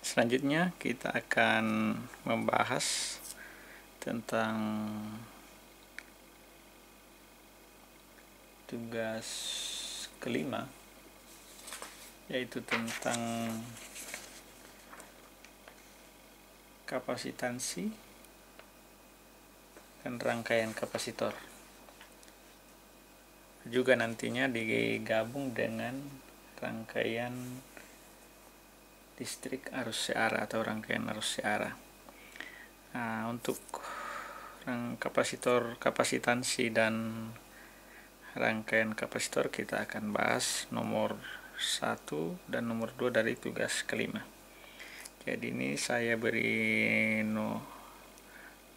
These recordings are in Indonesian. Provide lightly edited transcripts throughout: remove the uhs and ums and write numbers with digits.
Selanjutnya kita akan membahas tentang tugas kelima, yaitu tentang kapasitansi dan rangkaian kapasitor. Juga nantinya digabung dengan rangkaian listrik arus searah atau rangkaian arus searah. Nah, untuk kapasitansi dan rangkaian kapasitor kita akan bahas nomor 1 dan nomor 2 dari tugas kelima. Jadi ini saya beri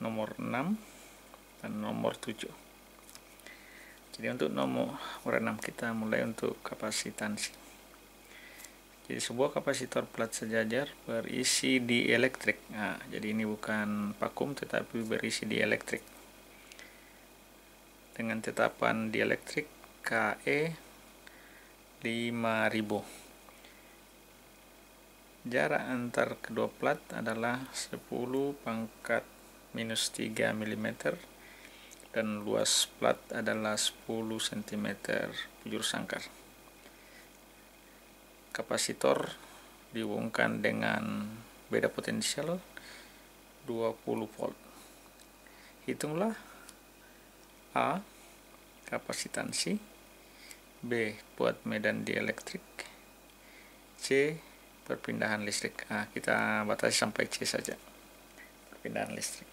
nomor 6 dan nomor 7. Jadi untuk nomor 6 kita mulai untuk kapasitansi. Jadi sebuah kapasitor plat sejajar berisi dielektrik. Nah, jadi ini bukan vakum tetapi berisi dielektrik. Dengan tetapan dielektrik KE 5000. Jarak antar kedua plat adalah 10 pangkat minus 3 mm dan luas plat adalah 10 cm bujur sangkar. Kapasitor dihubungkan dengan beda potensial 20 volt. Hitunglah A. Kapasitansi, B. Buat medan dielektrik, C. Perpindahan listrik. Nah, kita batasi sampai C saja, perpindahan listrik.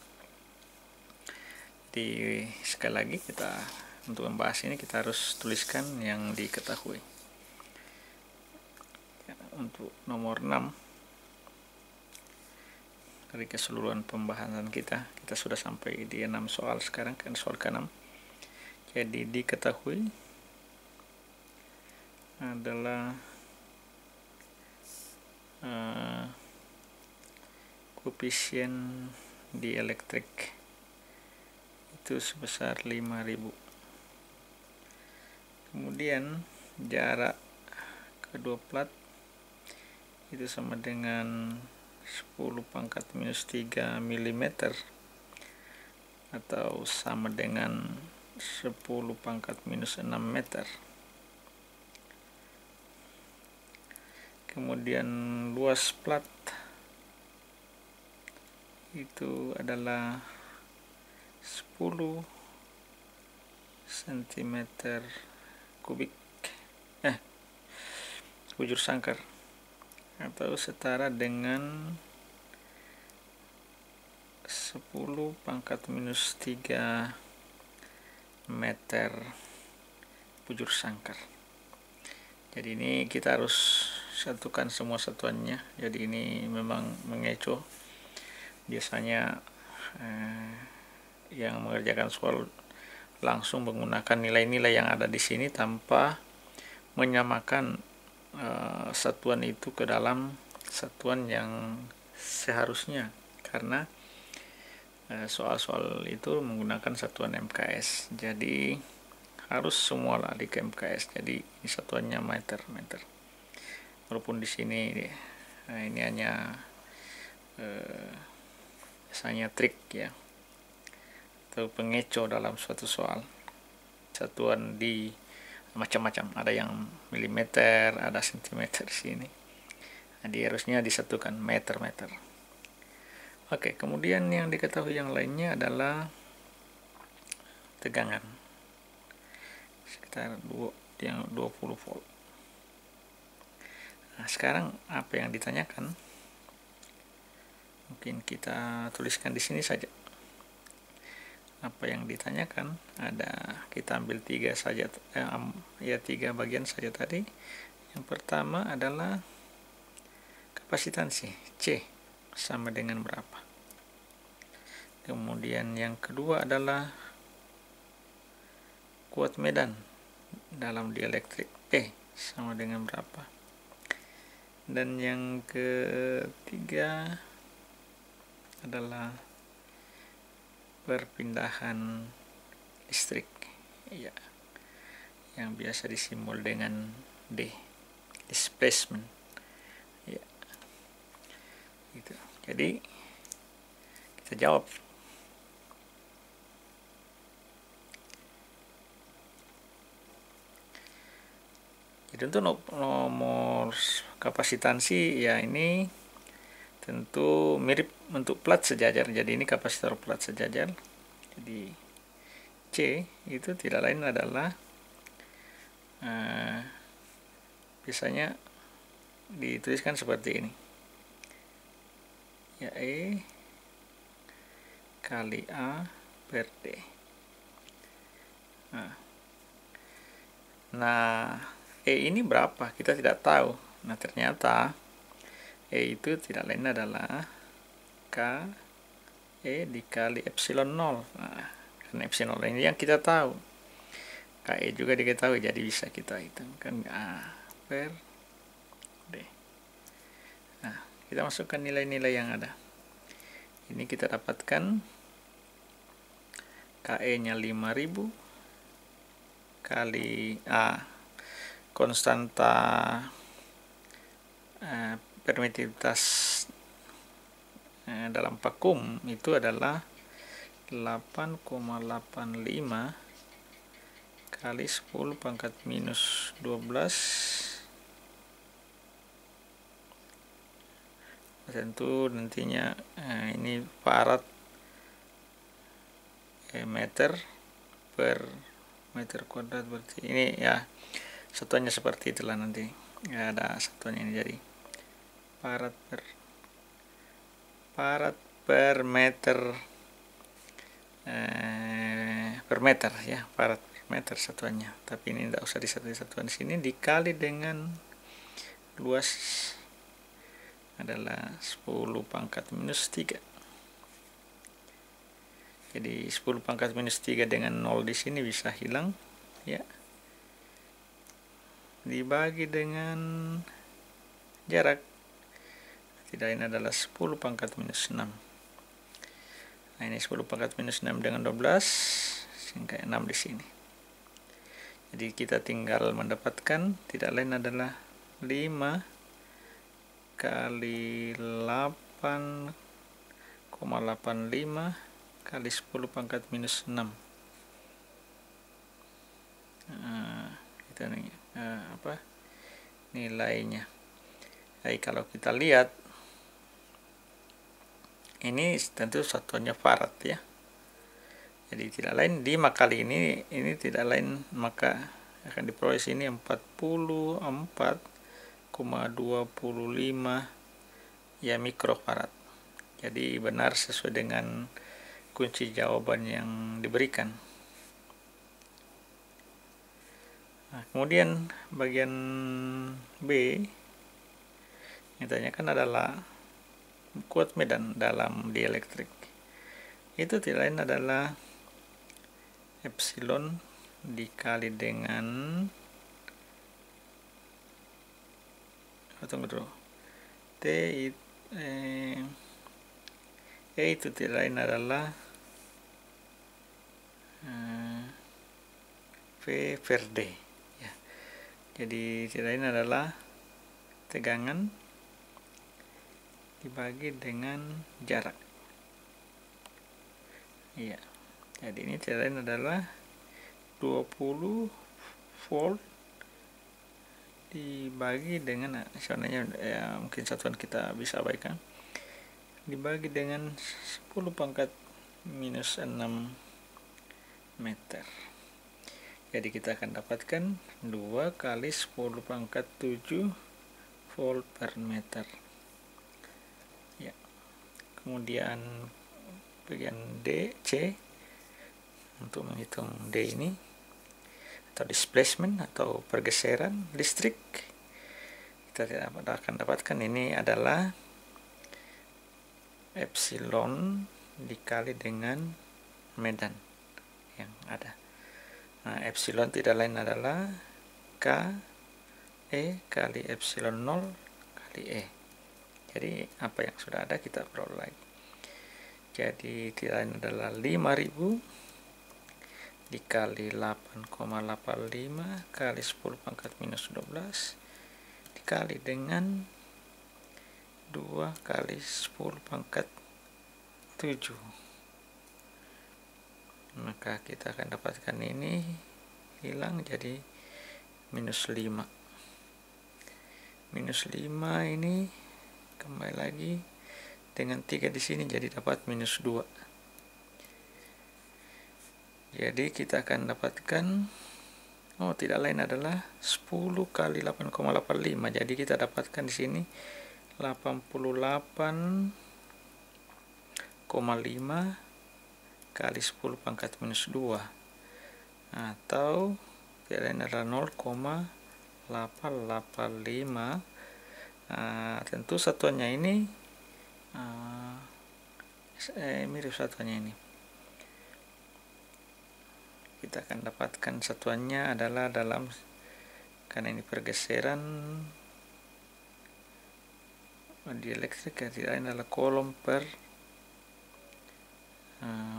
Jadi sekali lagi kita untuk membahas ini kita harus tuliskan yang diketahui. Untuk nomor 6 dari keseluruhan pembahasan kita sudah sampai di 6 soal sekarang, kan soal ke-6. Jadi diketahui adalah koefisien dielektrik itu sebesar 5000. Kemudian jarak kedua plat itu sama dengan 10 pangkat minus 3 mm atau sama dengan 10 pangkat minus 6 meter. Kemudian luas plat itu adalah 10 cm kubik bujur sangkar atau setara dengan 10 pangkat minus 3 meter bujur sangkar. Jadi ini kita harus satukan semua satuannya. Jadi ini memang mengecoh. Biasanya yang mengerjakan soal langsung menggunakan nilai-nilai yang ada di sini tanpa menyamakan satuan itu ke dalam satuan yang seharusnya, karena soal-soal itu menggunakan satuan MKS. Jadi harus semua lah di MKS. Jadi ini satuannya meter. Walaupun di sini ini hanya biasanya trik ya atau pengecoh dalam suatu soal. Satuan di macam-macam, ada yang milimeter, ada sentimeter di sini. Jadi harusnya disatukan meter. Oke, kemudian yang diketahui yang lainnya adalah tegangan sekitar 20 volt. Nah, sekarang apa yang ditanyakan? Mungkin kita tuliskan di sini saja. Apa yang ditanyakan ada, kita ambil 3 saja, 3 bagian saja tadi. Yang pertama adalah kapasitansi C sama dengan berapa. Kemudian yang kedua adalah kuat medan dalam dielektrik E sama dengan berapa. Dan yang ketiga adalah perpindahan listrik ya, yang biasa disimbol dengan D, displacement ya. Jadi kita jawab. Jadi untuk nomor kapasitansi ya ini tentu mirip untuk plat sejajar. Jadi ini kapasitor plat sejajar. Jadi C itu tidak lain adalah biasanya dituliskan seperti ini. Ya E kali A per D. Nah, E ini berapa? Kita tidak tahu. Nah, ternyata E itu tidak lain adalah K E dikali epsilon 0. Nah, karena epsilon 0 ini yang kita tahu. KE juga diketahui, jadi bisa kita hitungkan A per D. Nah, kita masukkan nilai-nilai yang ada. Ini kita dapatkan KE-nya 5000 kali A, konstanta permitivitas dalam vakum itu adalah 8,85 kali 10 pangkat minus 12. Tentu nantinya ini farad meter per meter kuadrat, berarti ini ya satuannya seperti itulah, nanti ya ada satuannya ini. Jadi farad per meter ya, farad per meter satuannya, tapi ini tidak usah disatuan di sini, dikali dengan luas adalah 10 pangkat minus 3. Jadi 10 pangkat minus 3 dengan 0 di sini bisa hilang ya, dibagi dengan jarak, tidak lain adalah 10 pangkat minus 6. Nah, ini 10 pangkat minus 6 dengan 12 sehingga 6 di sini. Jadi kita tinggal mendapatkan tidak lain adalah 5 kali 8,85 kali 10 pangkat minus 6. Kita nilainya. Jadi kalau kita lihat ini tentu satuannya farad ya. Jadi tidak lain 5 kali ini tidak lain maka akan diperoleh sini 44,25 ya mikrofarad. Jadi benar sesuai dengan kunci jawaban yang diberikan. Nah, kemudian bagian B yang ditanyakan adalah kuat medan dalam dielektrik. Itu tidak lain adalah epsilon dikali dengan T itu tidak lain adalah V per D ya. Jadi tidak lain adalah tegangan dibagi dengan jarak ya. Jadi ini tidak lain adalah 20 volt dibagi dengan sebenarnya ya, mungkin satuan kita bisa abaikan, dibagi dengan 10 pangkat minus 6 meter. Jadi kita akan dapatkan 2 kali 10 pangkat 7 volt per meter ya. Kemudian bagian C untuk menghitung D ini atau displacement atau pergeseran listrik, kita akan dapatkan ini adalah epsilon dikali dengan medan yang ada. Nah, epsilon tidak lain adalah K E kali epsilon 0 kali E. Jadi apa yang sudah ada kita peroleh lagi. Jadi tidak lain adalah 5000 dikali 8,85 kali 10 pangkat minus 12 dikali dengan 2 2 kali 10 pangkat 7. Maka kita akan dapatkan ini hilang jadi minus 5. Minus 5 ini kembali lagi dengan 3 di sini jadi dapat minus 2. Jadi kita akan dapatkan tidak lain adalah 10 kali 8,85. Jadi kita dapatkan di sini 88,5 kali 10 pangkat minus 2, atau tidak lain adalah 0,885. Tentu satuannya ini mirip satuannya ini. Kita akan dapatkan satuannya adalah karena ini pergeseran dielektrik, tidak lain adalah kolom per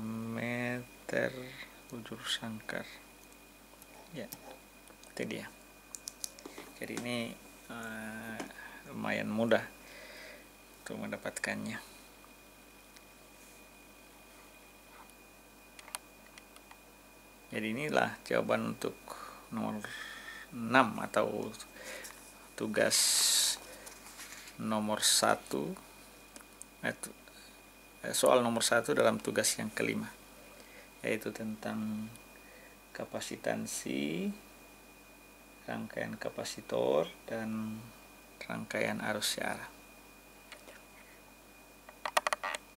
meter bujur sangkar. Ya, itu dia. Jadi ini lumayan mudah untuk mendapatkannya. Jadi inilah jawaban untuk nomor 6 atau tugas nomor 1, soal nomor 1 dalam tugas yang kelima, yaitu tentang kapasitansi, rangkaian kapasitor, dan rangkaian arus syarah.